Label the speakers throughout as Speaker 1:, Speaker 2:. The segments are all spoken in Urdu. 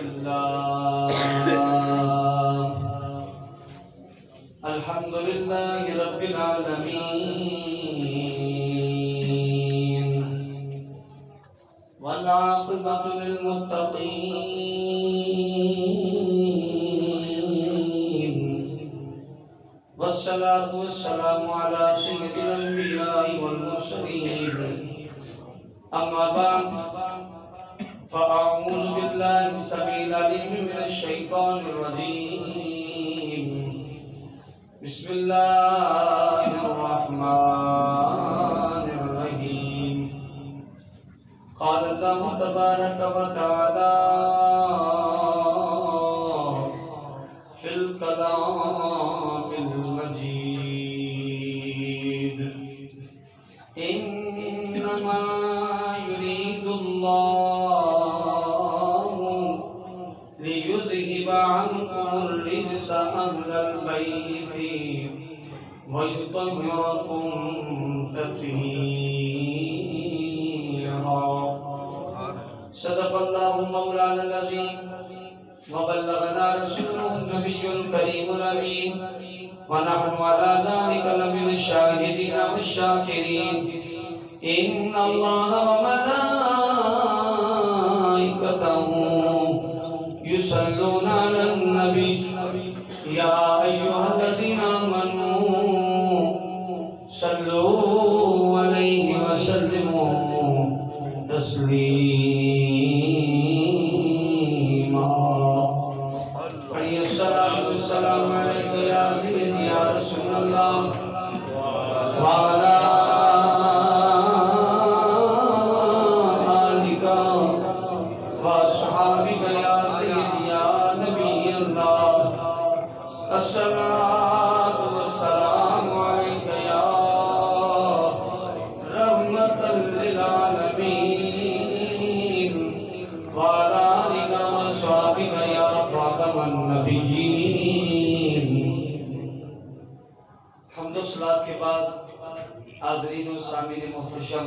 Speaker 1: لله الحمد لله رب العالمين والعاقبة للمتقين والصلاة والسلام على سيد الأنبياء والمرسلين أما بعد فأعوذ بالله السميع العليم من الشيطان الرجيم بسم الله الرحمن الرحيم قال الله تبارك وتعالى في الكلام المجيد إنما يريد الله ليذهب عنكم الرجس أهل البيت ويطهركم تطهيرا صدق الله مولانا العظيم وبلغنا رسوله النبي الكريم الأمين ونحن على ذلك لمن الشاهدين والشاكرين إن الله وملائكته يصلون على النبي يا أيها الذين آمنوا صلوا عليه وسلموا تسليما عليه الصلاة والسلام عليك يا سيدي يا رسول الله وعلى آلك وأصحابك يا سيدي يا نبي الله الصلاة والسلام عليك يا رحمة للعالمين وعلى آلك وأصحابك يا خاتم النبيين حمد و صلاة کے بعد حاضرین و سامعین محتشم،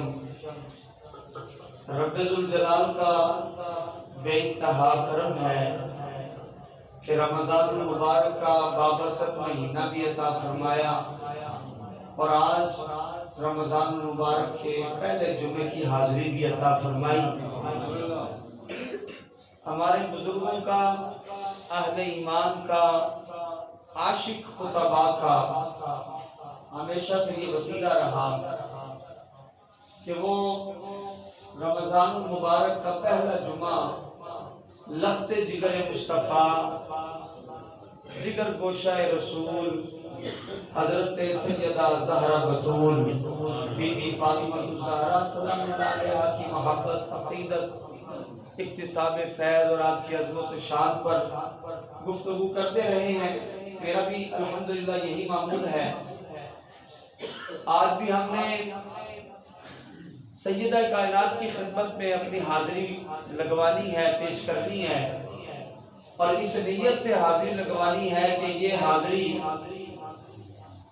Speaker 1: رب ذوالجلال کا بے انتہا کرم ہے کہ رمضان المبارک کا بابرکت مہینہ بھی عطا فرمایا اور آج رمضان المبارک کے پہلے جمعے کی حاضری بھی عطا فرمائی۔ ہمارے بزرگوں کا، اہل ایمان کا، عاشق خطبہ کا ہمیشہ سے یہ وسیلہ رہا کہ وہ رمضان المبارک کا پہلا جمعہ لخت جگر مصطفیٰ، جگر گوشہ رسول حضرت سیدہ زہرا بتول بی بی فاطمہ الزہرا سلام اللہ علیہا کی محبت، عقیدت، اکتساب فیض اور آپ کی عظمت و شان پر گفتگو کرتے رہے ہیں۔ میرا بھی الحمدللہ یہی معمول ہے۔ آج بھی ہم نے سیدہ کائنات کی خدمت میں اپنی حاضری لگوانی ہے، پیش کرنی ہے، اور اس نیت سے حاضری لگوانی ہے کہ یہ حاضری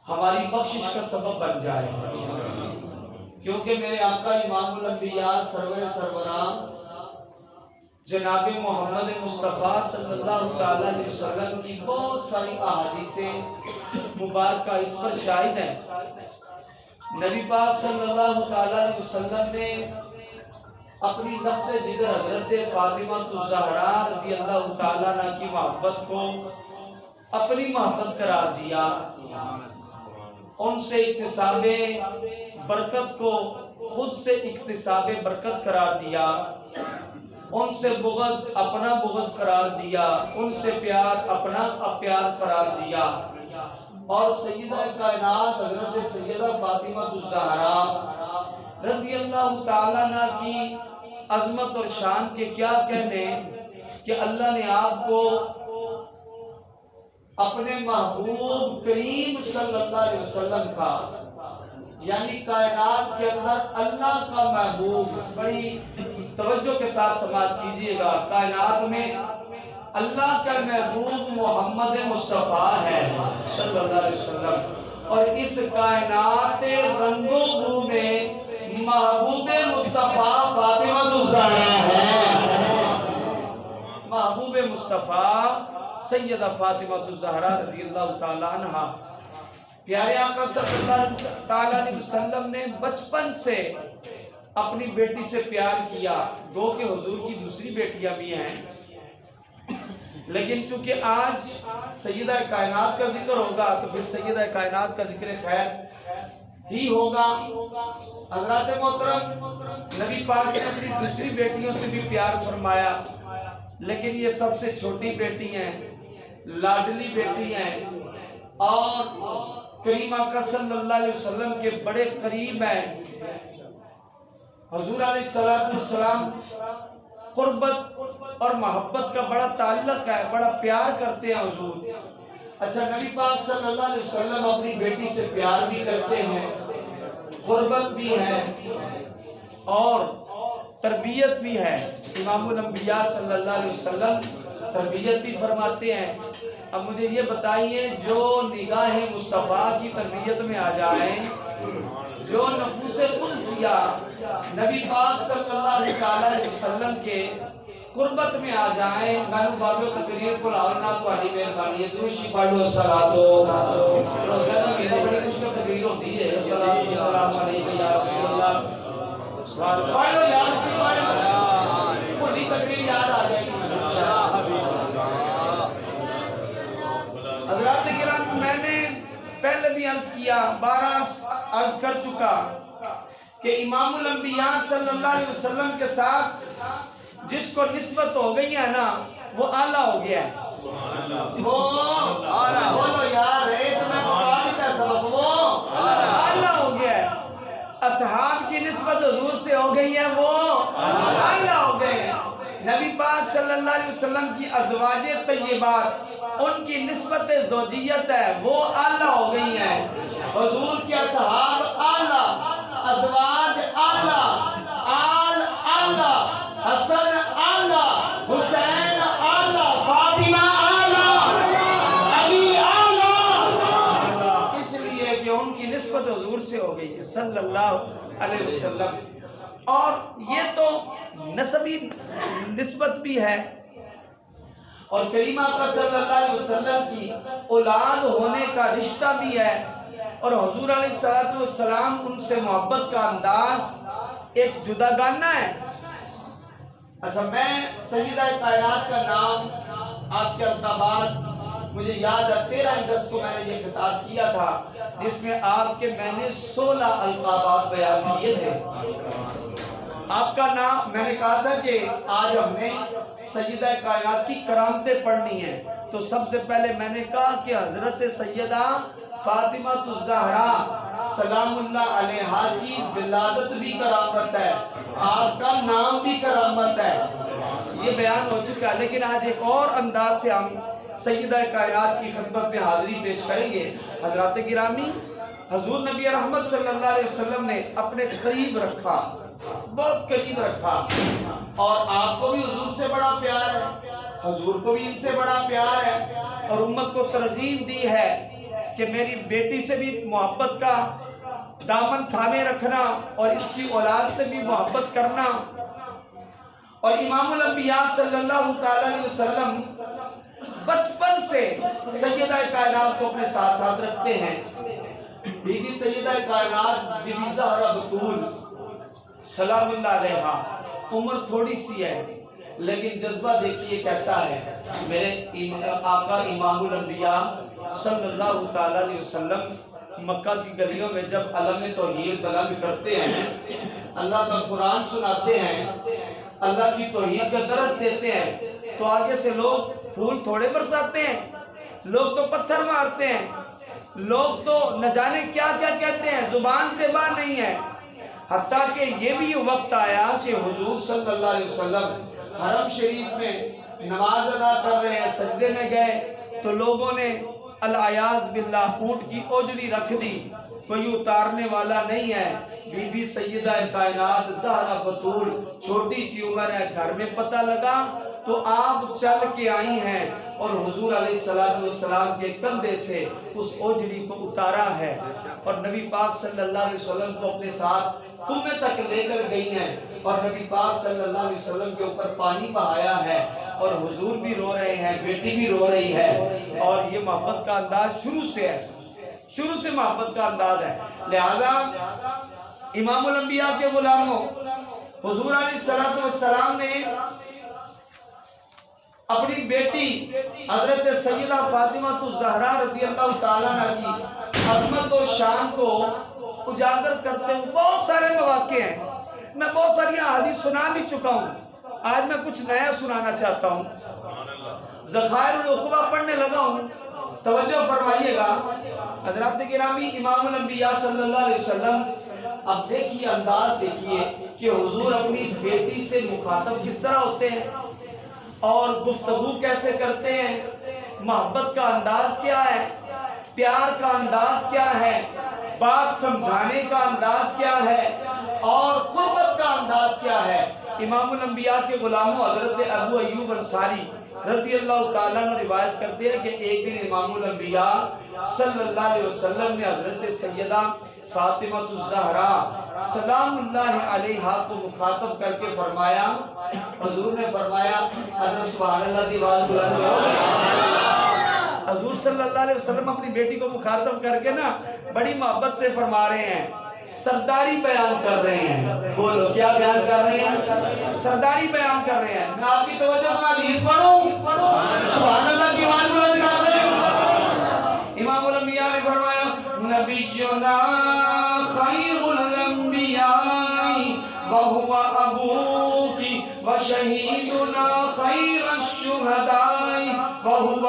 Speaker 1: ہماری بخشش کا سبب بن جائے، کیونکہ میرے آقا امام الانبیاء سرور سروران جناب محمد مصطفیٰ صلی اللہ علیہ وسلم کی بہت ساری احادیث مبارکہ اس پر شاہد ہیں۔ نبی پاک صلی اللہ علیہ وسلم نے اپنی لخت جگر حضرت فاطمہ الزہرا رضی اللہ تعالیٰ عنہ کی محبت کو اپنی محبت قرار دیا، ان سے اکتساب برکت کو خود سے اکتساب برکت قرار دیا، ان سے بغض اپنا بغض قرار دیا، ان سے پیار اپنا پیار قرار دیا، اور سیدہ کائنات حضرت سیدہ فاطمہ الزہرا رضی اللہ تعالیٰ عنہ کی عظمت اور شان کے کیا کہنے کہ اللہ نے آپ کو اپنے محبوب کریم صلی اللہ علیہ وسلم کا، یعنی کائنات کے اندر اللہ کا محبوب، بڑی توجہ کے ساتھ سماعت کیجئے گا، کائنات میں اللہ کا محبوب محمد مصطفیٰ ہے صلی اللہ علیہ وسلم، اور اس کائنات رنگ و بو میں محبوب مصطفیٰ فاطمہ الزہرا ہے۔ محبوب مصطفیٰ سیدہ فاطمہ الزہرا رضی اللہ تعالیٰ عنہ، پیارے آقا صلی اللہ تعالیٰ علیہ وسلم نے بچپن سے اپنی بیٹی سے پیار کیا. گو کہ حضور کی دوسری بیٹیاں بھی ہیں، لیکن چونکہ آج سیدہ کائنات کا ذکر ہوگا تو پھر سیدہ کائنات کا ذکر خیر ہی ہوگا. حضرات محترم، نبی پاک نے اپنی دوسری بیٹیوں سے بھی پیار فرمایا، لیکن یہ سب سے چھوٹی بیٹی ہیں، لاڈلی بیٹی ہیں، اور کریم آقا صلی اللہ علیہ وسلم کے بڑے قریب ہیں. حضور علیہ السلام قربت اور محبت کا بڑا تعلق ہے، بڑا پیار کرتے ہیں حضور. اچھا، نبی پاک صلی اللہ علیہ وسلم اپنی بیٹی سے پیار بھی کرتے ہیں، قربت بھی ہے اور تربیت بھی ہے. امام الانبیاء صلی اللہ علیہ وسلم تربیت بھی فرماتے ہیں. اب مجھے یہ بتائیے، جو نگاہ مصطفیٰ کی تربیت میں آ جائیں، جو نفوس قدسیہ نبی پاک صلی اللہ علیہ وسلم کے قربت میں آ جائیں، میں بابو تقریر کو لاؤنا تو آنی مہربانی ہے. دروشی پڑھو صلاتو روزانہ میرے بڑی مشکل تقریر ہوتی ہے. السلام علیکم یا رسول اللہ، پڑھو یاد سے پڑھو، خودی تقریر یاد آ جائے گی. حضرات کرام، میں نے پہلے بھی عرض کیا، 12 عرض کر چکا کہ امام الانبیاء صلی اللہ علیہ وسلم کے ساتھ جس کو نسبت ہو گئی ہے نا، وہ اعلیٰ ہو گیا ہے. وہ بولو یار، تمہیں بتا دیتا سبق، وہ اعلیٰ ہو گیا ہے. اصحاب کی نسبت حضور سے ہو گئی ہے، وہ اعلیٰ ہو گئے ہیں. نبی پاک صلی اللہ علیہ وسلم کی ازواج طیبات، ان کی نسبت زوجیت ہے، وہ اعلیٰ ہو گئی ہیں. حضور کے اصحاب اعلیٰ، ازواج اعلیٰ، آل اعلیٰ، حسن اعلیٰ، حسین اعلیٰ، فاطمہ اعلیٰ، علی اعلیٰ، اس لیے کہ ان کی نسبت حضور سے ہو گئی ہے صلی اللہ علیہ وسلم. اور یہ تو نسبی نسبت بھی ہے، اور کریم آقا صلی اللہ علیہ وسلم کی اولاد ہونے کا رشتہ بھی ہے، اور حضور علیہ السلام ان سے محبت کا انداز ایک جداگانہ ہے. اچھا، میں سیدہ کائنات کا نام، آپ کے القابات مجھے یاد ہے. 13 اگست کو میں نے یہ خطاب کیا تھا، جس میں آپ کے میں نے 16 القابات بیان کیے تھے. آپ کا نام، میں نے کہا تھا کہ آج ہم نے سیدہ کائنات کی کرامتیں پڑھنی ہیں، تو سب سے پہلے میں نے کہا کہ حضرت سیدہ فاطمہ الزہرا سلام اللہ علیہا کی ولادت بھی کرامت ہے، آپ کا نام بھی کرامت ہے. یہ بیان ہو چکا ہے، لیکن آج ایک اور انداز سے ہم سیدہ کائنات کی خدمت میں حاضری پیش کریں گے. حضرات گرامی، حضور نبی رحمت صلی اللہ علیہ وسلم نے اپنے قریب رکھا، بہت قریب رکھا، اور آپ کو بھی حضور سے بڑا پیار ہے، حضور کو بھی ان سے بڑا پیار ہے، اور امت کو ترغیب دی ہے کہ میری بیٹی سے بھی محبت کا دامن تھامے رکھنا، اور اس کی اولاد سے بھی محبت کرنا. اور امام الانبیاء صلی اللہ تعالیٰ علیہ وسلم بچپن سے سیدہ کائنات کو اپنے ساتھ ساتھ رکھتے ہیں. بی بی سیدہ کائنات بی بی زہرا بتول سلام اللہ علیہا، عمر تھوڑی سی ہے، لیکن جذبہ دیکھیے کیسا ہے. میرے آقا امام الانبیاء صلی اللہ تعالیٰ علیہ وسلم مکہ کی گلیوں میں جب علم توحید بلند کرتے ہیں، اللہ کا قرآن سناتے ہیں، اللہ کی توحید کا درس دیتے ہیں، تو آگے سے لوگ پھول تھوڑے برساتے ہیں، لوگ تو پتھر مارتے ہیں، لوگ تو نہ جانے کیا کیا کہتے ہیں، زبان سے باں نہیں ہے. حتیٰ کہ یہ بھی وقت آیا کہ حضور صلی اللہ علیہ وسلم حرم شریف میں نماز ادا کر رہے ہیں، سجدے میں گئے تو لوگوں نے العیاذ باللہ اونٹ کی اوجڑی رکھ دی، کوئی اتارنے والا نہیں ہے. بی بی سیدہ کائنات زہرا بتول چھوٹی سی عمر ہے، گھر میں پتہ لگا تو آپ چل کے آئی ہیں اور حضور علیہ السلام کے کندھے سے اس اوجڑی کو اتارا ہے، اور نبی پاک صلی اللہ علیہ وسلم کو اپنے ساتھ کنویں تک لے کر گئی ہیں اور نبی پاک صلی اللہ علیہ وسلم کے اوپر پانی بہایا ہے اور حضور بھی رو رہے ہیں، بیٹی بھی رو رہی ہے، اور یہ محبت کا انداز شروع سے ہے، شروع سے محبت کا انداز ہے۔ لہذا امام الانبیاء کے غلاموں حضور علیہ السلام نے اپنی بیٹی حضرت سیدہ فاطمہ الزہرا رضی اللہ تعالیٰ عنہ کی عظمت و شان کو اجاگر کرتے ہوئے بہت سارے مواقع ہیں، میں بہت ساری احادیث سنا بھی چکا ہوں، آج میں کچھ نیا سنانا چاہتا ہوں، ذخائر العقبہ پڑھنے لگا ہوں، توجہ فرمائیے گا حضرات گرامی۔ امام الانبیاء صلی اللہ علیہ وسلم، اب دیکھیے انداز دیکھیے کہ حضور اپنی بیٹی سے مخاطب کس طرح ہوتے ہیں اور گفتگو کیسے کرتے ہیں، محبت کا انداز کیا ہے، پیار کا انداز کیا ہے، بات سمجھانے کا انداز کیا ہے اور قربت کا انداز کیا ہے۔ امام الانبیاء کے غلاموں حضرت ابو ایوب انصاری رضی اللہ تعالیٰ عنہ روایت کرتے ہیں کہ ایک دن امام الانبیاء صلی اللہ علیہ وسلم نے حضرت سیدہ فاطمہ الزہرا سلام اللہ علیہا کو مخاطب کر کے فرمایا، حضور نے فرمایا، حضرت سبحان اللہ دی آواز بلند کرو۔ حضور صلی اللہ علیہ وسلم اپنی بیٹی کو مخاطب کر کے نا بڑی محبت سے فرما رہے ہیں، سرداری بیان کر رہے ہیں، بولو کیا بیان کر رہے ہیں؟ سرداری بیان کر رہے ہیں۔ میں آپ کی توجہ کو حدیث پڑھوں، سبحان اللہ کی آواز بلند کر رہے ہیں۔ امام الانبیاء نے فرمایا، نبینا خیر الانبیاء وہو ابوکی وشہیدنا خیر الشہداء وہو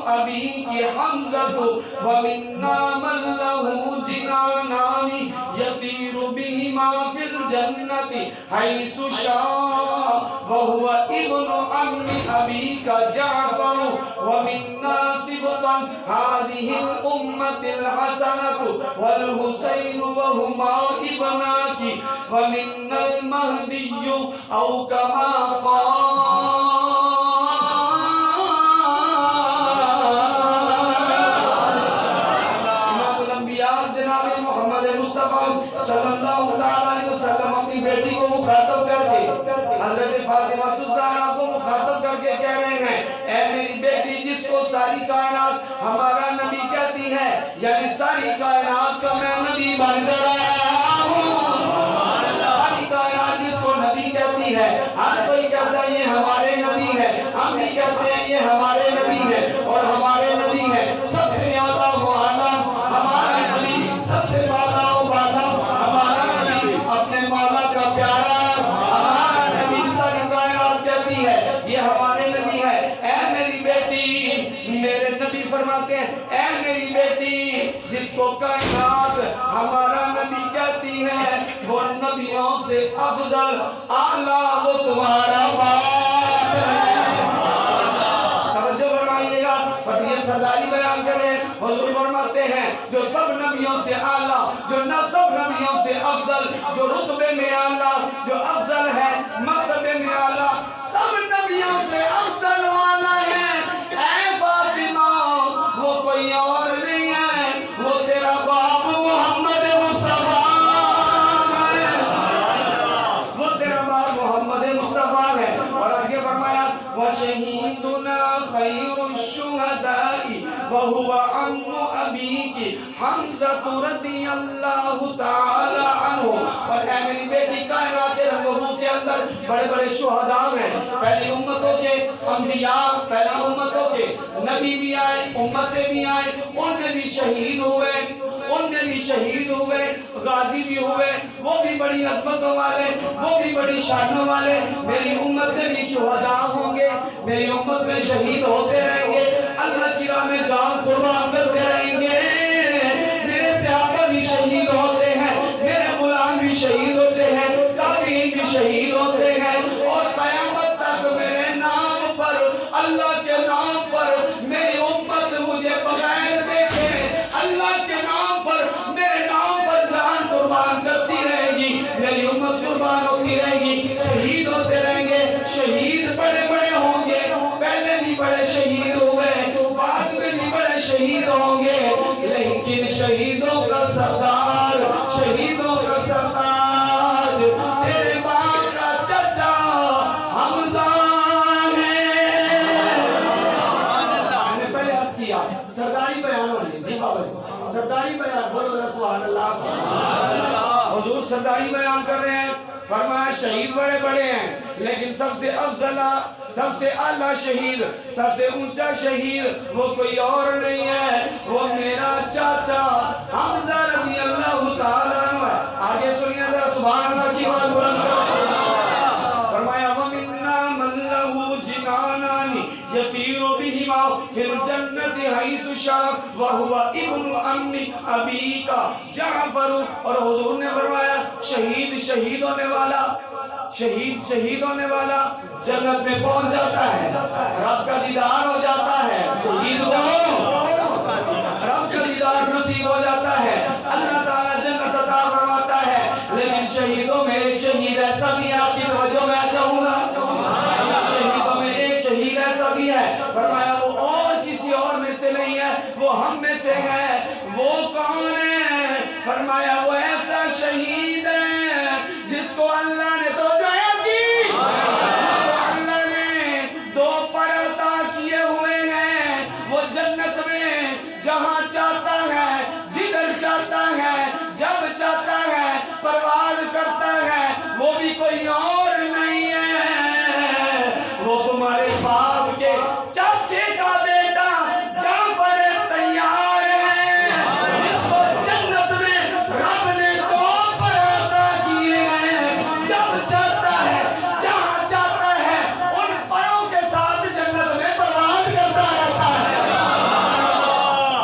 Speaker 1: ابی کی حمزت ومنا من لہو جنانان یطیر بہما فی الجنت حیث شاء وہو ابن ابی کا جعفر ومنا سبطا هذه الامت الحسنت والحسین وہما ابناکی ومنا المہدی او کما قال۔ صلی اللہ علیہ وسلم اپنی بیٹی کو مخاطب کر کے حضرت فاطمہ الزہرا کو مخاطب کر کے کہہ رہے ہیں، اے میری بیٹی جس کو ساری کائنات ہمارا نبی کہتی ہے، یعنی ساری کائنات کا میں نبی بن کر آیا ہوں، ساری کائنات جس کو نبی کہتی ہے، ہر کوئی کہتا ہے یہ ہمارے نبی ہے، ہم بھی کہتے ہیں یہ ہمارے نبی ہے اور ہمارے نبی ہے، سب سے زیادہ معالی ہمارے نبی، سب سے زیادہ اپنے مولا کا پیارا ہمارا نبی، ساری کائنات کہتی ہے یہ ہمارے نبی ہے۔ اے میری بیٹی، میرے نبی فرماتے ہیں، اے میری بیٹی جس کو کائنات ہمارا نبی کہتی ہے وہ نبیوں سے افضل اعلیٰ وہ تمہارا باپ ہے۔ توجہ فرمائیے گا، فرمیے سرداری بیان کریں، حضور فرماتے ہیں جو سب نبیوں سے اعلیٰ، جو سب نبیوں سے افضل، جو رتبے میں اعلیٰ، جو افضل ہے مرتبے میں اعلیٰ، سب نبیوں سے افضل والا ہے اے فاطمہ، وہ کوئی اور نہیں ہے، وہ تیرا باپ محمد مصطفیٰ ہے، وہ تیرا باپ محمد مصطفیٰ ہے۔ اور آگے فرمایا، وَشَهِيدُنَا خَيْرُ الشُّهَدَاءِ وَهُوَ عَمُّ أَبِيكِ حمزہ رضی اللہ تعالی عنہ۔ اور اے میری بیٹی، کائنات کے رنگ و روح کے اندر بڑے بڑے شہداء ہیں، پہلی امتوں کے انبیاء، پہلی امتوں کے نبی بھی آئے، امتیں بھی آئے، ان میں بھی شہید ہوئے، ان میں بھی شہید ہوئے، غازی بھی ہوئے، وہ بھی بڑی عظمتوں والے، وہ بھی بڑی شانوں والے۔ میری امت میں بھی شہداء ہوں گے، میری امت میں شہید ہوتے رہیں گے، اللہ کی راہ میں جان قربان کرتے رہیں گے، میرے صحابہ بھی شہید ہوتے ہیں، میرے غلام بھی شہید ہوتے ہیں، تابعین بھی شہید ہوتے ہیں، اور قیامت تک میرے نام پر، اللہ کے نام پر میری امت مجھے بغیر دیکھے اللہ کے نام پر، میرے نام پر جان قربان کرتی رہے گی، میری امت قربان ہوتی رہے گی، شہید ہوتے رہیں گے۔ شہید بڑے بڑے ہوں گے، پہلے بھی بڑے شہید ہوئے، بعد میں بھی بڑے شہید ہوں گے، لیکن شہیدوں کا سردار، شہیدوں کا سردار سرداری بیان ہو رہی ہے. جی بابا جی سرداری بیان, بولو ذرا سبحان اللہ. حضور سرداری بیان کر رہے ہیں. فرمایا شہید بڑے بڑے ہیں لیکن سب سے افضل, سب سے اعلیٰ شہید, سب سے اونچا شہید وہ کوئی اور نہیں ہے, وہ میرا چاچا حمزہ رضی اللہ تعالیٰ عنہ ہے. آگے سنیے ذرا سبحان اللہ کی آواز بلند کرو. فرمایا وَمِنَّا مَن لَّهُ جِنَانَانِ يَطِيرُ بِهِمَا فِي الْجَنَّةِ حَيْثُ شَاءَ وَهُوَ ابْنُ عَمِّ أَبِيكَ جعفر. اور حضور نے فرمایا شہید شہید ہونے والا, شہید شہید ہونے والا جنت میں پہنچ جاتا ہے, رب کا دیدار ہو جاتا ہے. شہید ہو رب کا دیدار نصیب ہو جاتا ہے, اللہ تعالیٰ جنت عطا فرماتا ہے. لیکن شہیدوں میں ایک شہید ایسا بھی ہے, آپ کی توجہ میں چاہوں گا, شہیدوں میں ایک شہید ایسا بھی ہے. فرمایا وہ اور کسی اور میں سے نہیں ہے, وہ ہم میں سے ہے. وہ کون ہے؟ فرمایا وہ ایسا شہید ہے جس کو اللہ نے تو دیا کی, جس کو اللہ نے 2 پر عطا کیے ہوئے ہیں. وہ جنت میں جہاں چاہتا ہے, جدھر چاہتا ہے, جب چاہتا ہے پرواز کرتا ہے. وہ بھی کوئی اور نہیں ہے, وہ تمہارے باپ کے چاچے کا بیٹا جعفر طیار ہے, جس کو جنت میں رب نے 2 پر عطا کیے ہیں. جب چاہتا ہے, جہاں چاہتا ہے, ان پروں کے ساتھ جنت میں پرواز کرتا رہتا ہے,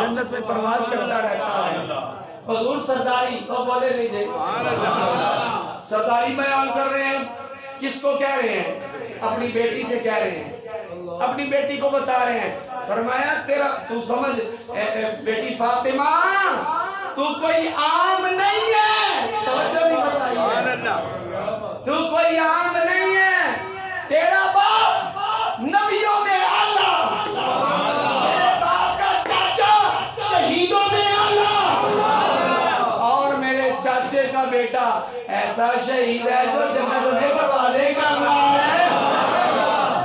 Speaker 1: جنت میں پرواز کرتا رہتا ہے. حضور سرداری تو بولے نہیں جائے, سرداری بیان کر رہے ہیں. کس کو کہہ رہے ہیں؟ اپنی بیٹی سے کہہ رہے ہیں, اپنی بیٹی کو بتا رہے ہیں. فرمایا تیرا تو سمجھ بیٹی فاطمہ تو کوئی عام نہیں ہے, توجہ نہیں بتائی, تو کوئی عام نہیں ہے. تیرا باپ نبیوں میں اعلیٰ, تیرے باپ کا چاچا شہیدوں میں اعلیٰ, اور میرے چاچے کا بیٹا ایسا شہید ہے جو جنت میں پروازیں کر رہا ہے.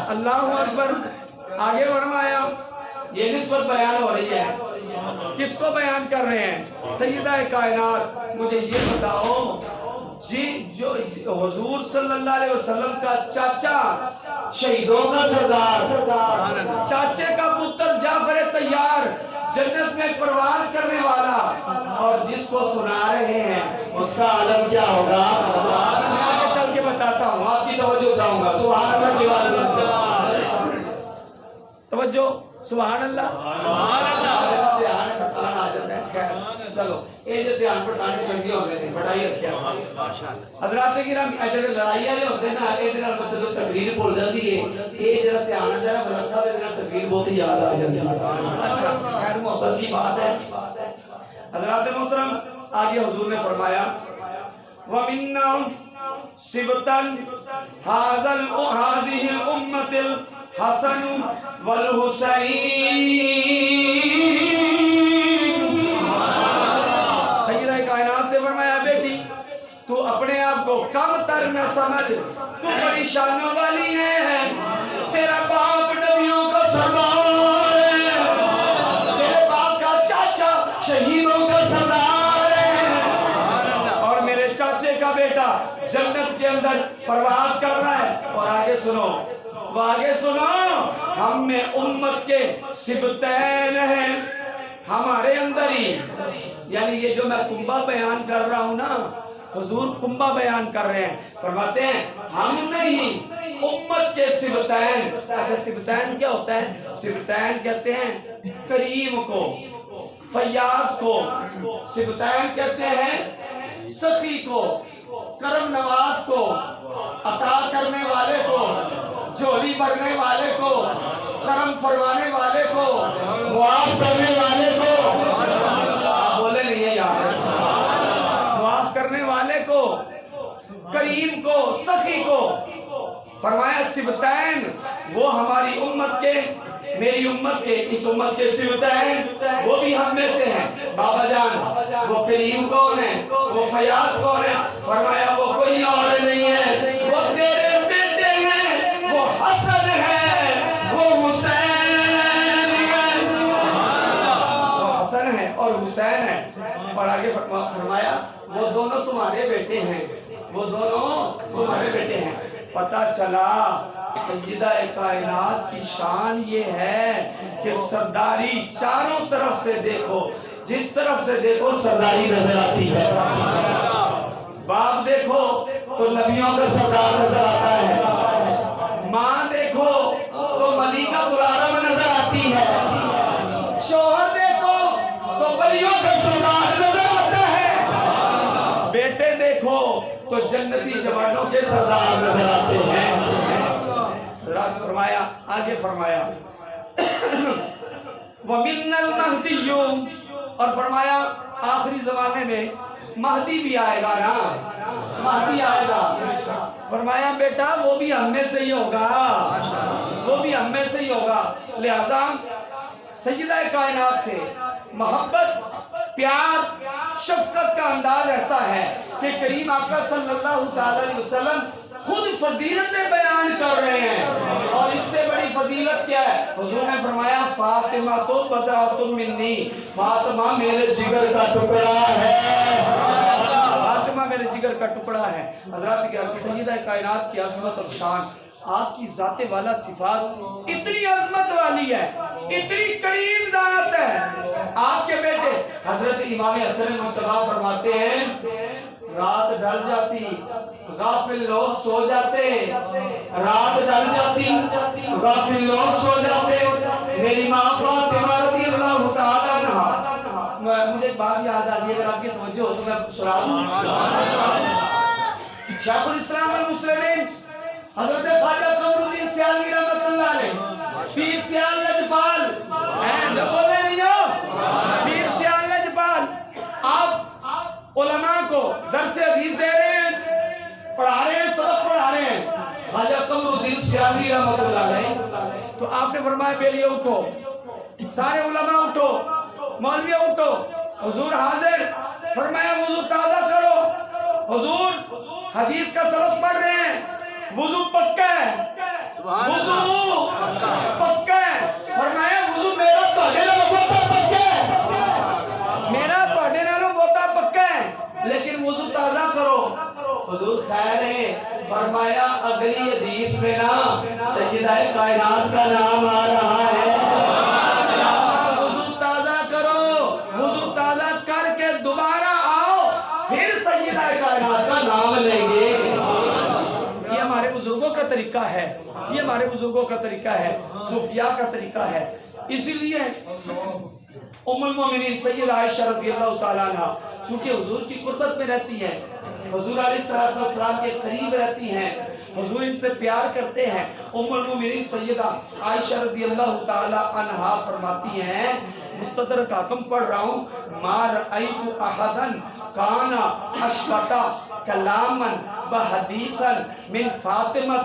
Speaker 1: اللہ اکبر. آگے فرمایا یہ نسبت بیان ہو رہی ہے. کس کو بیان کر رہے ہیں؟ سیدہ کائنات. مجھے یہ بتاؤ جی جو حضور صلی اللہ علیہ وسلم کا چاچا شہیدوں کا سردار, چاچے کا پتر جعفر طیار جنت میں پرواز کرنے والا, اور جس کو سنا رہے ہیں اس کا عالم کیا ہوگا؟ آگے چل کے بتاتا ہوں, آپ کی توجہ چاہوں گا. سبحان اللہ کی آواز, توجہ سبحان اللہ. دھیان بٹھانا آ جاتا ہے. خیر چلو یہ جو دھیان بٹھانے سنگی ہوتے ہیں بٹھائی رکھیا حضرات گرامی. جڑے لڑائی والے ہوتے ہیں نا یہ مطلب تقریر بھول جاتی ہے, یہ جڑا دھیان ہے نا ملک صاحب یہ تقریر بہت ہی یاد آ جاتی ہے. اچھا خیر محبت کی بات ہے. حضرات محترم آگے حضور نے فرمایا وَمِنَّا سِبْتًا هَذِهِ الْأُمَّةِ الْحَسَنُ وَالْحُسَيْنِ. سیدہ کائنات سے فرمایا بیٹی تو اپنے آپ کو کم تر نہ سمجھ, تو بڑی شانوں والی ہے. تیرا باپ نبیوں کا سردار ہے, تیرے باپ کا چاچا شہیدوں کا سردار ہے, اور میرے چاچے کا بیٹا جنت کے اندر پرواز کر رہا ہے. اور آگے سنو, وہ آگے سنو, ہم میں امت کے سبتین ہیں ہمارے اندر ہی. یعنی یہ جو میں کنبہ بیان کر رہا ہوں نا, حضور کنبہ بیان کر رہے ہیں. فرماتے ہیں ہم نہیں, امت کے سبتین. اچھا سبتین کیا ہوتا ہے؟ سبتین کہتے ہیں کریم کو, فیاض کو. سبتین کہتے ہیں سخی کو, کرم نواز کو, عطا کرنے والے کو, جھولی بھرنے والے کو, کرم فرمانے والے کو, معاف کرنے والے کو. بولے نہیں ہے یار, معاف کرنے والے کو, کریم کو, سخی کو. فرمایا سبتین وہ ہماری امت کے, میری امت کے, اس امت کے سبتین وہ بھی ہم میں سے ہیں. بابا جان وہ کریم کون ہے, وہ فیاض کون ہے؟ فرمایا وہ کوئی اور نہیں ہے, وہ تیرے بیٹے ہیں, وہ حسن ہے, وہ حسین ہے. اور آگے فرمایا وہ دونوں تمہارے بیٹے ہیں، وہ دونوں تمہارے بیٹے ہیں۔ پتہ چلا سیدہ کائنات کی شان یہ ہے کہ سرداری چاروں طرف سے دیکھو، جس طرف سے دیکھو سرداری نظر آتی ہے۔ باپ دیکھو تو نبیوں کا سردار نظر آتا ہے، ماں دیکھو تو ملیکہ العرب نظر آتی ہے، شوہر دیکھو تو ولیوں کا سردار نظر آتا ہے، بیٹے دیکھو تو جنتی جوانوں کے سردار نظر آتے ہیں۔ رات فرمایا، آگے فرمایا وَمِنَّ الْمَهْدِيُّ، اور فرمایا آخری زمانے میں مہدی بھی آئے گا نا، مہدی آئے گا۔ فرمایا بیٹا وہ بھی ہم میں سے ہی ہوگا، وہ بھی ہم میں سے ہی ہوگا۔ لہذا سیدہ کائنات سے محبت، پیار، شفقت کا انداز ایسا ہے کہ کریم آقا صلی اللہ علیہ وسلم خود فضیلتیں بیان کر رہے ہیں، اور اس سے بڑی فضیلت کیا ہے؟ حضور نے فرمایا فاطمہ تو بضعۃ منی، فاطمہ میرے جگر کا ٹکڑا ہے، فاطمہ میرے جگر کا ٹکڑا ہے۔ حضرات کرام، سیدہ کائنات کی عظمت اور شان، آپ کی ذات والا صفات اتنی عظمت والی ہے، اتنی کریم ذات ہے۔ آپ کے بیٹے حضرت امام حسن مجتبی فرماتے ہیں رات ڈھل جاتی غافل لوگ سو جاتے، رات ڈھل جاتی غافل لوگ سو جاتے، میری ماں فاطمہ رضی اللہ تعالیٰ عنہا، مجھے ایک بات یاد آ گئی، اگر آپ کی توجہ ہو تو میں سنا دوں۔ شیخ الاسلام المسلمین حضرت خواجہ قمر الدین سیالوی رحمۃ اللہ علیہ، پیر سیال لجپال ہیں، جو بولے نہیں ہو، پیر سیال لجپال، آپ علماء کو درس حدیث دے رہے ہیں، پڑھا رہے ہیں، سبق پڑھا رہے ہیں، خواجہ قمر الدین سیالوی رحمۃ اللہ علیہ، تو آپ نے فرمایا بیلیے اٹھو، سارے علماء اٹھو، مولویہ اٹھو، حضور حاضر، فرمایا وضو تازہ کرو، حضور حدیث کا سبق پڑھ رہے ہیں، وضو پکا ہے، وضو پکا ہے، فرمایا وضو میرا توڑے نالوں بہتا پکا ہے، میرا توڑے نالوں بہتا پکا ہے، لیکن وضو تازہ کرو۔ حضور خیر ہے، فرمایا اگلی حدیث میں نا سیدہ کائنات کا نام آ رہا ہے، وضو تازہ کرو، وضو تازہ کر کے دوبارہ آؤ، پھر سیدہ کائنات کا نام لیں گے۔ یہ ہمارے بزرگوں کا طریقہ ہے، یہ ہمارے بزرگوں کا طریقہ ہے، صوفیاء کا طریقہ ہے۔ اسی لیے ام المومنین سیدہ عائشہ رضی اللہ تعالیٰ عنہ چونکہ حضور کی قربت میں رہتی ہے، حضور علیہ السلام کے قریب رہتی ہیں، حضور ان سے پیار کرتے ہیں، ام المومنین سیدہ عائشہ رضی اللہ تعالیٰ عنہ فرماتی ہیں، مستدرک حاکم پڑھ رہا ہوں، ما رأیت احدا کانا اشبتا کلاما و حدیثا من فاطمہ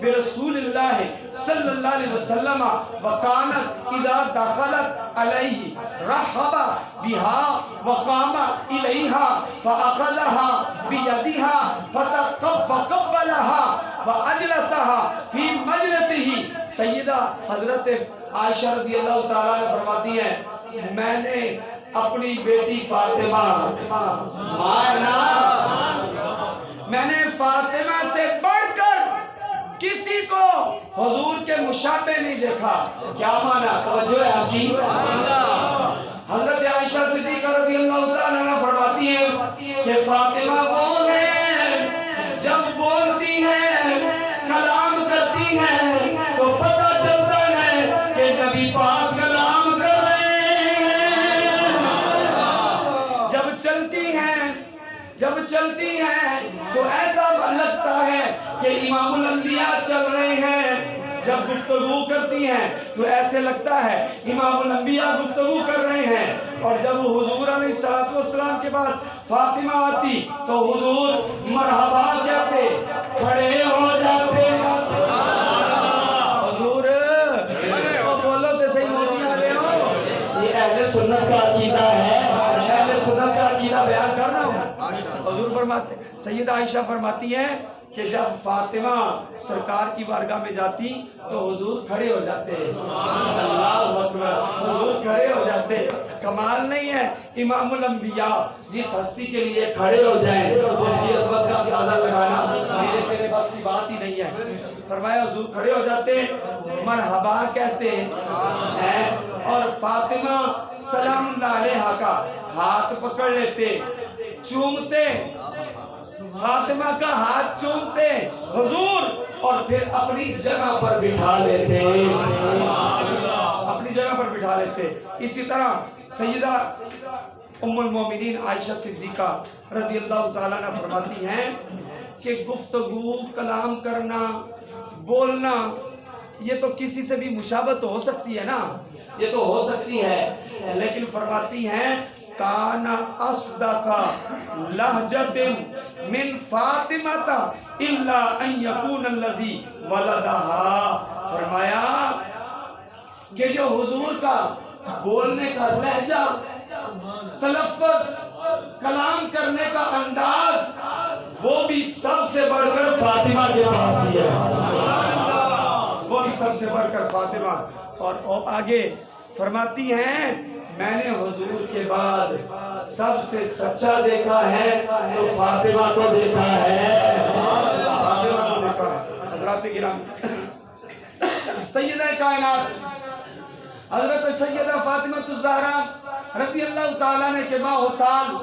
Speaker 1: برسول اللہ صلی اللہ علیہ وسلم وکانت اذا دخلت علیہ رحب بها وقام الیہا فاخذها بیدها فقبلها واجلسها فی مجلسه۔ سیدہ حضرت عائشہ رضی اللہ تعالیٰ نے فرماتی ہیں میں نے اپنی بیٹی فاطمہ میں نے فاطمہ سے بڑھ کر کسی کو حضور کے مشابہ نہیں دیکھا۔ کیا مانا؟ توجہ ہے آپ کی؟ حضرت عائشہ صدیقہ رضی اللہ تعالیٰ عنہ فرماتی ہیں کہ فاطمہ وہ ہے جب بولتی ہے کلام کرتی ہے تو پتہ چلتا ہے کہ نبی پاک کلام کر رہے ہیں، جب چلتی ہیں تو ایسا لگتا ہے کہ امام الانبیاء چل رہے ہیں، جب گفتگو کرتی ہیں تو ایسے لگتا ہے امام الانبیاء گفتگو کر رہے ہیں، اور جب حضور علیہ السلام کے پاس فاطمہ آتی تو حضور مرحبا کہتے کھڑے ہو جاتے۔ حضور بولو تو صحیح موتی والے ہو، یہ اہل سنت کا عقیدہ ہے، اہل سنت کا عقیدہ بیان کر رہا ہوں۔ حضور فرماتے، سیدہ عائشہ فرماتی ہیں کہ جب فاطمہ سرکار کی بارگاہ میں جاتی تو حضور کھڑے ہو جاتے ہیں۔ اللہ اکبر۔ اکبر. حضور کھڑے ہو جاتے. کمال نہیں ہے امام الانبیاء جس ہستی کے لیے کھڑے ہو جائیں اس کی عظمت کا اندازہ لگانا میرے تیرے بس کی بات ہی نہیں ہے. فرمایا حضور کھڑے ہو جاتے, مرحبا کہتے ہیں اور فاطمہ سلام اللہ علیہا کا ہاتھ پکڑ لیتے, چومتے, فاطمہ کا ہاتھ چومتے حضور, اور پھر اپنی جگہ پر بٹھا لیتے, اپنی جگہ پر بٹھا لیتے. اسی طرح سیدہ ام المومنین عائشہ صدیقہ رضی اللہ تعالیٰ عنہ فرماتی ہیں کہ گفتگو, کلام کرنا, بولنا یہ تو کسی سے بھی مشابہت ہو سکتی ہے نا, یہ تو ہو سکتی ہے, لیکن فرماتی ہیں کانا اصدق لہجت من فاطمہ الا ان یکون الذی ولدہا. فرمایا کہ جو حضور کا بولنے کا لہجہ, تلفظ, کلام کرنے کا انداز وہ بھی سب سے بڑھ کر فاطمہ کے پاس ہی ہے, وہ بھی سب سے بڑھ کر فاطمہ. اور آگے فرماتی ہیں میں نے حضور کے بعد سب سے سچا دیکھا ہے تو فاطمہ کو دیکھا ہے, فاطمہ کو دیکھا ہے. حضرات کرام, سیدہ کائنات حضرت سیدہ فاطمہ الزہرا رضی اللہ تعالیٰ نے کے ماہ و سال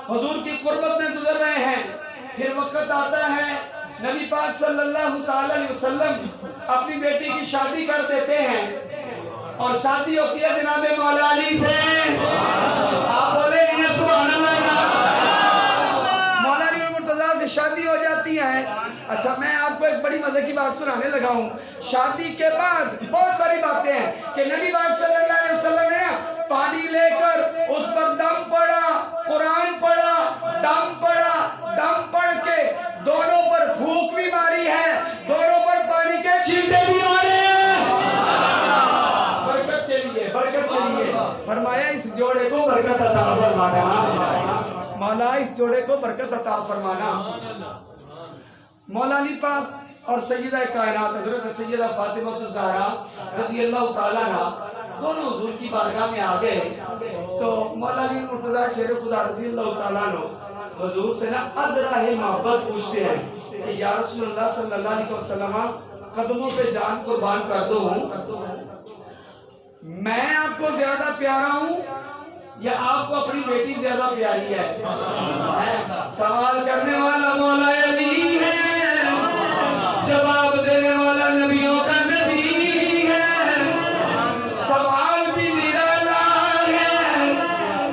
Speaker 1: حضور کی قربت میں گزر رہے ہیں. پھر وقت آتا ہے نبی پاک صلی اللہ تعالیٰ علیہ وسلم اپنی بیٹی کی شادی کر دیتے ہیں, اور شادی ہوتی ہے جناب مولا علی سے. آپ بولے گے سبحان اللہ. مولا علی مرتضیٰ سے شادی ہو جاتی ہے. اچھا میں آپ کو ایک بڑی مزے کی بات سنانے لگا ہوں. شادی کے بعد بہت ساری باتیں ہیں کہ نبی پاک صلی اللہ علیہ وسلم نے پانی لے کر اس پر دم پڑا, قرآن پڑھا, دم پڑھا, دم پڑھ کے دونوں پر بھوک بھی ماری ہے, دونوں پر پانی کے چھینٹے بھی مارے برکت کے لیے, برکت کے لیے. فرمایا اس جوڑے کو برکت عطا فرمانا, مولا اس جوڑے کو برکت عطا فرمانا. مولا علی پاک اور سیدہ کائنات حضرت سیدہ فاطمہ الزہرا رضی اللہ تعالیٰ عنہ دونوں حضور کی بارگاہ میں آ گئے تو مولا علی مرتضیٰ شیر خدا رضی اللہ تعالیٰ عنہ حضور سے نا ازراہ محبت پوچھتے ہیں کہ یا رسول اللہ صلی اللہ علیہ وسلم قدموں پہ جان قربان کر دو ہوں, میں آپ کو زیادہ پیارا ہوں یا آپ کو اپنی بیٹی زیادہ پیاری ہے؟ سوال کرنے والا مولا علی ہے, جواب دینے والا نبیوں کا نبی ہے. سوال بھی نرالا ہے,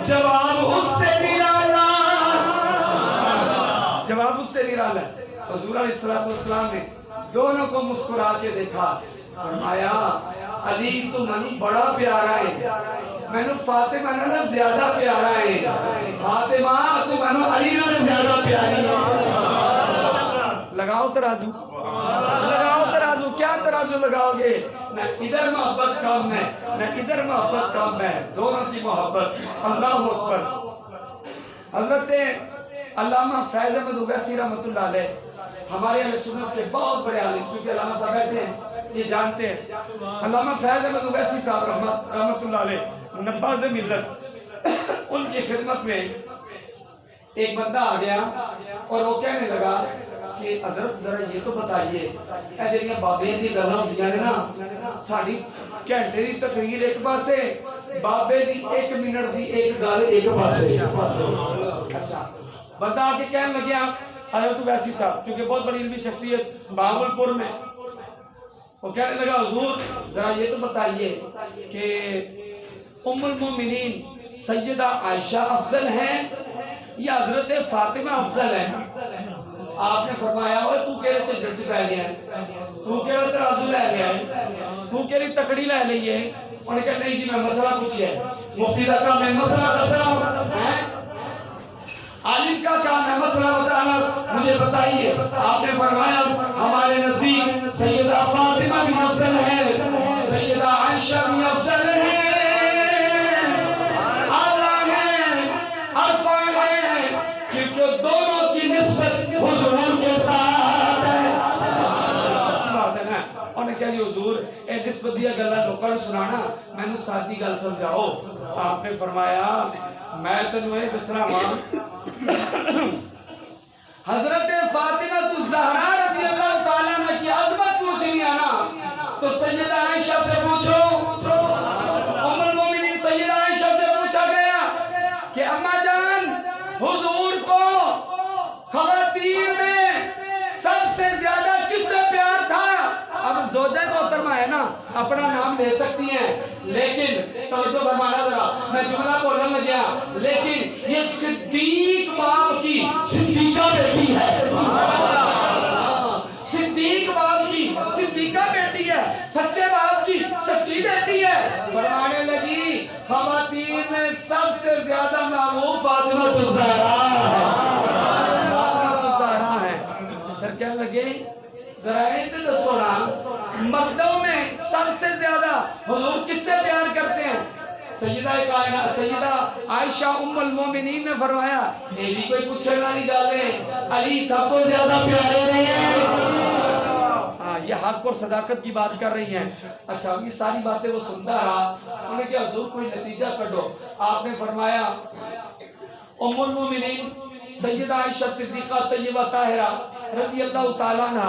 Speaker 1: جواب اس سے نرالا, جواب اس سے نرالا ہے. حضور علیہ السلام نے دونوں کو مسکرا کے دیکھا, فرمایا علی تو منی بڑا پیارا ہے, میں نے فاطمہ نے زیادہ پیارا ہے. فاطمہ تو میں نے علی نے زیادہ پیاری ہے. لگاؤ ترازو, لگاؤ ترازو. کیا ترازو لگاؤ گے؟ نہ ادھر محبت کم ہے نہ ادھر محبت کم ہے, دونوں کی محبت. اللہ اکبر. حضرت علامہ فیض احمد اویسی رحمۃ اللہ علیہ ہمارے اہل سنت کے بہت بڑے عالم, چونکہ علامہ صاحب بیٹھے ہیں یہ جانتے ہیں. علامہ فیض احمد اویسی صاحب رحمۃ اللہ علیہ نباز ملت, ان کی خدمت میں ایک بندہ آ گیا اور وہ کہنے لگا کہ حضرت ذرا یہ تو بتائیے اے جڑیاں بابے دی گلاں ہوندیاں نے نا, ساڈی گھنٹے دی تقریر ایک پاسے, بابے دی 1 منٹ دی ایک گل ایک پاسے. اچھا بندہ آ کے کہنے لگیا حضرت اویسی صاحب چونکہ بہت بڑی علمی شخصیت بہاولپور میں, وہ کہنے لگا حضور ذرا یہ تو بتائیے کہ ام المومنین سیدہ عائشہ افضل ہیں یا حضرت فاطمہ افضل ہیں؟ آپ نے فرمایا ہوئے تو کہہ رہے چجڑ چ پہ گیا ہے, تو کہہ رہے ترازو لے گیا ہے, تو کہہ رہی تکڑی لے لئیے. انہوں نے کہا نہیں جی میں مسئلہ پوچھئے, مفتی کا کام ہے مسئلہ دسنا ہے, عالم کا کام ہے مسئلہ بتانا, مجھے بتائیے. آپ نے فرمایا ہمارے نزدیک سیدہ فاطمہ بھی افضل ہے, سیدہ عائشہ بھی افضل ہے, اعلیٰ ہے, عرفہ ہے, کیونکہ دونوں کی نسبت حضور کے ساتھ ہے. بات ہے نا, انہوں نے کہا جی حضور اے نسبت دیا گلا لوکاں نوں سنانا مینوں سادی گل سمجھاؤ. آپ نے فرمایا میں تینوں یہ دسنا وا حضرت فاطمہ الزہرا رضی اللہ تعالیٰ عنہ کی عظمت پوچھنی ہے نا تو سیدہ عائشہ سے پوچھو. ام المومنین سیدہ عائشہ سے پوچھا گیا کہ اماں جان حضور کو خواتین میں سب سے زیادہ کس سے پیار تھا؟ اب زوجہ محترمہ ہے نا اپنا نام لے سکتی ہیں لیکن توجہ فرمانا ذرا میں جملہ بولنے لگیا لیکن یہ صدیق باپ کی صدیقہ بیٹی ہے. صدیق باپ کی صدیقہ بیٹی ہے سچے باپ کی سچی بیٹی ہے. فرمانے لگی خواتین میں سب سے زیادہ محبوب فاطمہ الزہرا ہے. پھر کیا لگے ذرا یہ سونا مردوں میں سب سے زیادہ حضور کس سے پیار کرتے ہیں؟ سیدہ کائنات سیدہ عائشہ ام المومنین نے فرمایا یہ بھی کوئی پوچھنے والی گل ہے علی سب کو زیادہ پیارے نہیں ہیں. یہ حق اور صداقت کی بات کر رہی ہیں. اچھا یہ ساری باتیں وہ سنتا رہا انہیں کہ حضور کوئی نتیجہ کڈو. آپ نے فرمایا ام المومنین سیدہ عائشہ صدیقہ طیبہ طاہرہ رضی اللہ تعالیٰ عنہ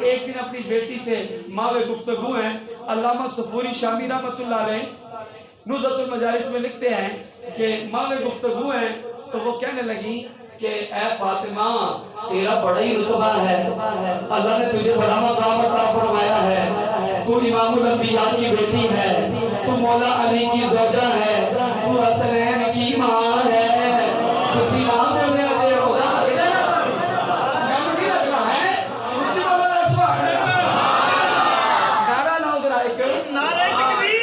Speaker 1: ایک دن اپنی بیٹی سے ماوے گفتگو ہیں. علامہ صفوری شامی رحمۃ اللہ علیہ نزہۃ المجالس میں لکھتے ہیں کہ ماوے گفتگو ہیں تو وہ کہنے لگی کہ اے فاطمہ تیرا بڑا ہی رتبہ ہے اللہ نے تجھے بڑا مقام عطا فرمایا ہے تو امام الانبیاء کی بیٹی ہے تو مولا علی کی زوجہ ہے تو حسنین کی ماں ہے. اسی نام بولنے والے ہوگا نعرہ لاؤ ذرا ایک نعرہ تکبیر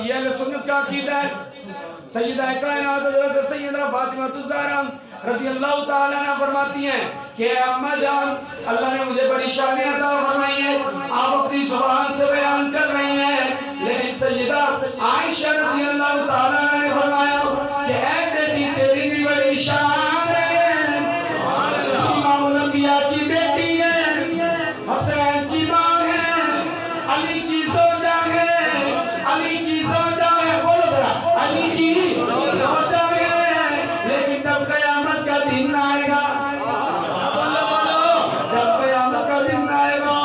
Speaker 1: یہ سنت کا عقیدہ ہے. سیدہ کائنات حضرت سیدہ فاطمہ الزہرا رضی اللہ تعالیٰ عنہ فرماتی ہیں کہ اماں جان اللہ نے مجھے بڑی شان عطا فرمائی ہے آپ اپنی زبان سے بیان کر رہی ہیں لیکن سیدہ عائشہ رضی اللہ تعالیٰ عنہ نے فرمایا کہ اے بیٹی تیری بھی بڑی شان ہے امام الانبیاء کی بیٹی ہے حسین کی ماں ہے علی کی زوجہ ہے علی کی زوجہ ہے بولو ذرا علی کی زوجہ ہے لیکن جب قیامت کا دن آئے گا جب قیامت کا دن آئے گا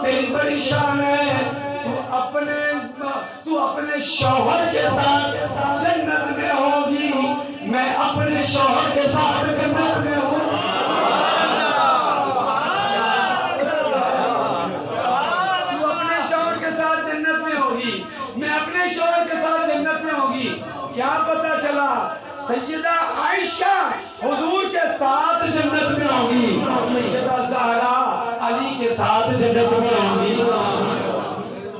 Speaker 1: تیری بڑی شان ہے تو اپنے شوہر کے ساتھ جنت میں ہوگی میں اپنے شوہر کے ساتھ جنت میں ہوں. میں اپنے شوہر کے ساتھ جنت میں ہوگی. کیا پتا چلا سیدہ عائشہ حضور کے ساتھ جنت میں ہوگی سیدہ زہرا علی کے ساتھ جنت میں ہوگی.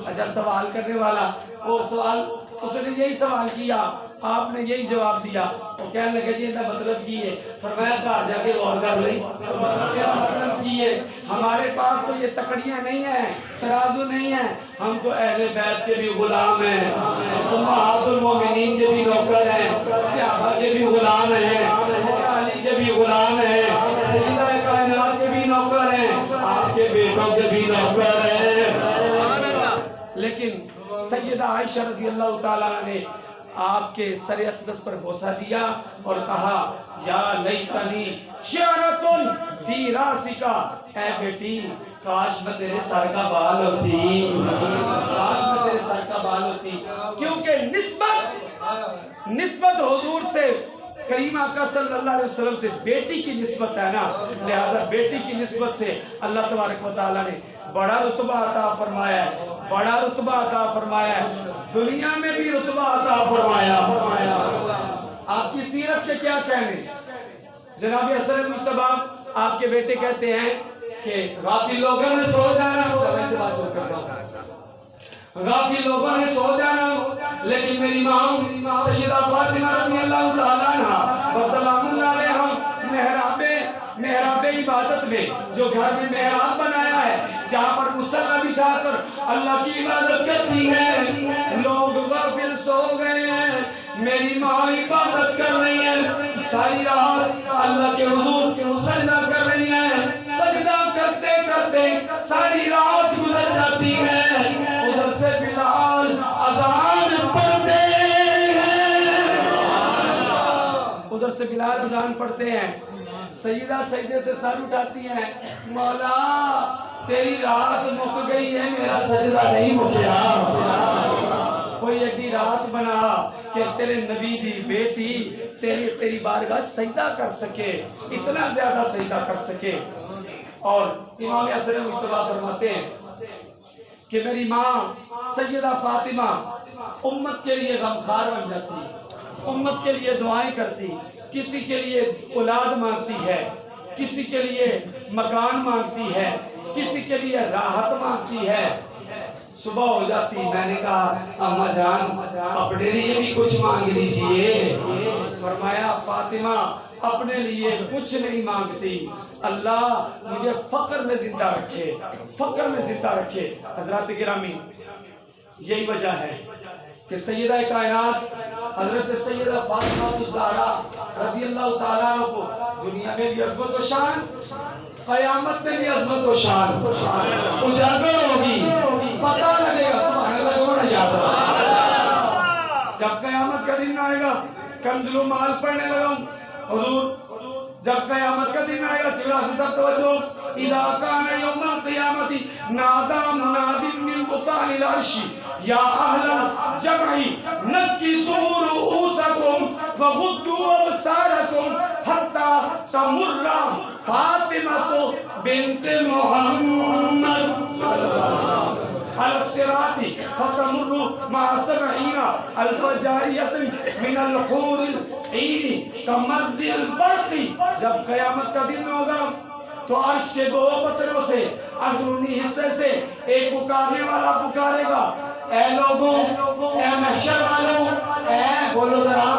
Speaker 1: اچھا سوال کرنے والا وہ سوال اس نے یہی سوال کیا آپ نے یہی جواب دیا وہ کہنے لگے جی مطلب کی ہے فرمایا گھر جا کے غور کر لیں مطلب کی ہے ہمارے پاس تو یہ تکڑیاں نہیں ہیں ترازو نہیں ہیں ہم تو اہل بیت کے بھی غلام ہیں امہات المومنین کے بھی نوکر ہیں صحابہ کے بھی غلام ہیں علی کے بھی غلام ہیں سیدہ کائنات کے بھی نوکر ہیں آپ کے بیٹوں کے بھی نوکر ہیں. لیکن سیدہ عائشہ رضی اللہ تعالیٰ نے آپ کے سر اقدس پر بوسہ دیا اور کہا یا لیتنی شعرۃ فی راسکا اے بیٹی کاش میں تیرے سر کا بال ہوتی کاش میں تیرے سر کا بال ہوتی کیونکہ نسبت حضور سے کریم آقا صلی اللہ علیہ وسلم سے بیٹی کی نسبت ہے نا لہذا بیٹی کی نسبت سے اللہ تبارک و تعالیٰ نے بڑا رتبہ عطا فرمایا ہے بڑا رتبہ عطا فرمایا ہے دنیا میں بھی رتبہ عطا فرمایا. آپ کی سیرت کے کیا کہنے جناب حسن مجتبیٰ آپ کے بیٹے کہتے ہیں کہ غافل لوگوں میں سو جانا غافل لوگوں نے سو جانا، لیکن میری ماں سیدہ فاطمہ رضی اللہ تعالیٰ عنہ وسلام اللہ علیہ محراب عبادت میں، جو گھر میں محراب بنایا ہے جہاں پر مصلی بچھا کر اللہ کی عبادت کرتی ہے، لوگ غافل سو گئے ہیں، میری ماں عبادت کر رہی ہے، ساری رات اللہ کے حضور سجدہ کر رہی ہے، سجدہ کرتے کرتے ساری رات گزر جاتی ہے، ادھر سے بلال اذان پڑھتے ہیں، ادھر سے بلال اذان پڑھتے ہیں، سیدہ سجدے سے سر اٹھاتی ہیں، مولا تیری رات مک گئی ہے، میرا سجدہ نہیں مکیا، کوئی ایڈی رات بنا کہ تیرے نبی دی بیٹی تیری بارگاہ سجدہ کر سکے، اتنا زیادہ سجدہ کر سکے۔ اور امام حسن مجتبیٰ فرماتے ہیں کہ میری ماں سیدہ فاطمہ امت کے لیے غمخوار بن جاتی، امت کے لیے دعائیں کرتی، کسی کے لیے اولاد مانگتی ہے، کسی کے لیے مکان مانگتی ہے، کسی کے لیے راحت مانگتی ہے۔ صبح ہو جاتی، میں نے کہا اماں جان اپنے لیے بھی کچھ مانگ لیجئے، فرمایا فاطمہ اپنے لیے کچھ نہیں مانگتی، اللہ مجھے فقر میں زندہ رکھے، فقر میں زندہ رکھے۔ حضرات گرامی، یہی وجہ ہے کہ سیدہ کائنات حضرت سیدہ فاطمہ الزہرا رضی اللہ تعالیٰ عنہ کو دنیا میں بھی عظمت و شان، قیامت میں بھی عظمت و شان اجاگر ہوگی، پتہ لگے گا، سبحان اللہ ہونا یاد ہے۔ جب قیامت کا دن آئے گا، کنز المال پڑھنے لگا ہوں حضور، جب قیامت کا دن آئے گا، جغرافی صاحب توجہ، اذا کان یوم القیامت نادا مناد من بطان العرش یا اہل الجمع نکسوا رؤوسکم وغضوا ابصارکم حتی تمر فاطمہ بنت محمد على الصراط فتمر مع 70,000 جاریة من الحور العین کمرد البرق۔ جب قیامت کا دن ہوگا تو عرش کے دو پتروں سے اندرونی حصے سے ایک پکارنے والا پکارے گا، اے لوگوں، اے محشر والوں، اے بولو ذرا،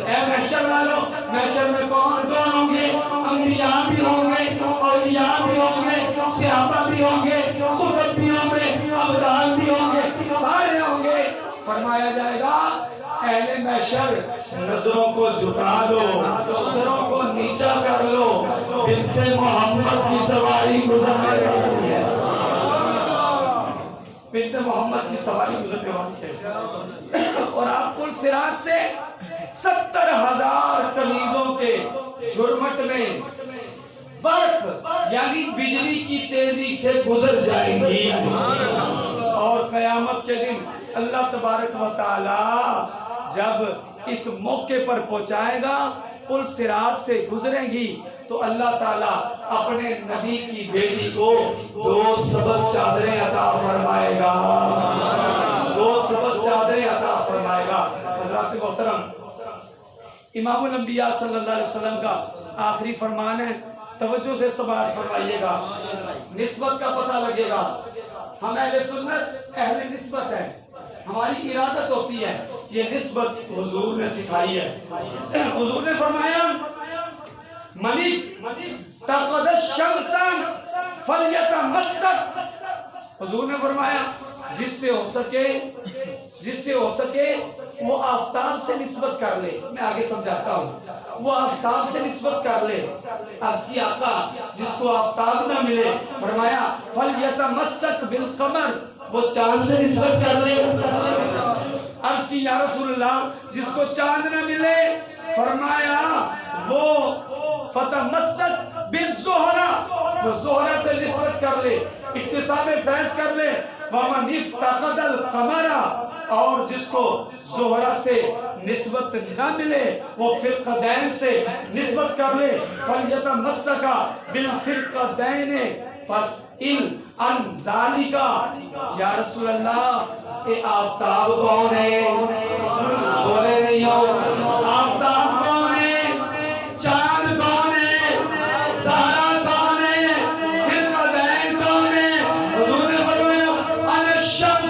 Speaker 1: اے محشر والوں، محشر میں کون کون ہوں گے؟ انبیاء بھی ہوں گے، اولیاء بھی ہوں گے، صحابہ بھی ہوں گے، قطب بھی ہوں گے، ابدال بھی ہوں گے، سارے ہوں گے۔ فرمایا جائے گا اہل محشر نظروں کو جھکا دو، سروں کو نیچا کر لو، بنت محمد کی سواری گزرنے والی ہے، بنت محمد کی سواری گزرنے والی ہے، اور آپ پل صراط سے 70,000 کنیزوں کے جھرمٹ میں برق یعنی بجلی کی تیزی سے گزر جائیں گی، اور قیامت کے دن اللہ تبارک و تعالی جب اس موقع پر پہنچائے گا، پل صراط سے گزرے گی تو اللہ تعالیٰ اپنے نبی کی بیٹی کو 2 سبز چادریں عطا فرمائے گا، 2 سبز چادریں عطا فرمائے گا۔ حضرات محترم، امام الانبیاء صلی اللہ علیہ وسلم کا آخری فرمان ہے، توجہ سے سماعت فرمائیے گا، نسبت کا پتہ لگے گا۔ ہم اہل سنت اہل نسبت ہیں، ہماری ارادت ہوتی ہے، یہ نسبت حضور نے سکھائی ہے۔ حضور نے فرمایا من اتقد الشمس فلیتمسک، حضور نے فرمایا جس سے ہو سکے وہ آفتاب سے نسبت کر لے۔ میں آگے سمجھاتا ہوں، وہ آفتاب سے نسبت کر لے۔ عرض کی آقا جس کو آفتاب نہ ملے، فرمایا فلیتمسک بالقمر، وہ چاند سے نسبت کر لے۔ عرض کی یا رسول اللہ جس کو چاند نہ ملے، فرمایا وہ فتمسک بالزہرہ، وہ زہرہ سے نسبت کر لے، اکتساب فیض کر لے۔ ومن افتقد القمر، اور جس کو زہرہ سے نسبت نہ ملے وہ فرقدین سے نسبت کر لے۔ فلیتمسک بالفرقدین فاسئل عن ذالک۔ یا رسول اللہ یہ آفتاب کون ہے؟ بولے نہیں ہو، آفتاب کون ہے؟ چاند کون ہے؟ سارا کون ہے؟ فرقدین کون ہے؟ حضور نے فرمایا انا الشمس